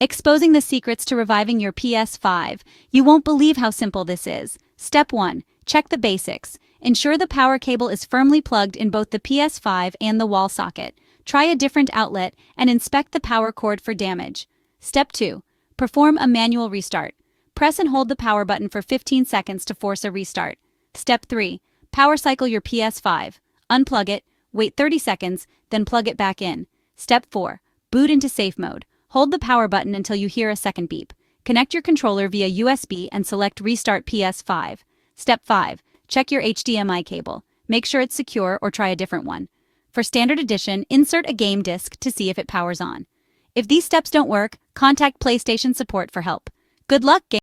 Exposing the secrets to reviving your PS5. You won't believe how simple this is. Step 1. Check the basics. Ensure the power cable is firmly plugged in both the PS5 and the wall socket. Try a different outlet and inspect the power cord for damage. Step 2. Perform a manual restart. Press and hold the power button for 15 seconds to force a restart. Step 3. Power cycle your PS5. Unplug it, wait 30 seconds, then plug it back in. Step 4. Boot into safe mode. Hold the power button until you hear a second beep. Connect your controller via USB and select Restart PS5. Step 5. Check your HDMI cable. Make sure it's secure or try a different one. For Standard Edition, insert a game disc to see if it powers on. If these steps don't work, contact PlayStation support for help. Good luck,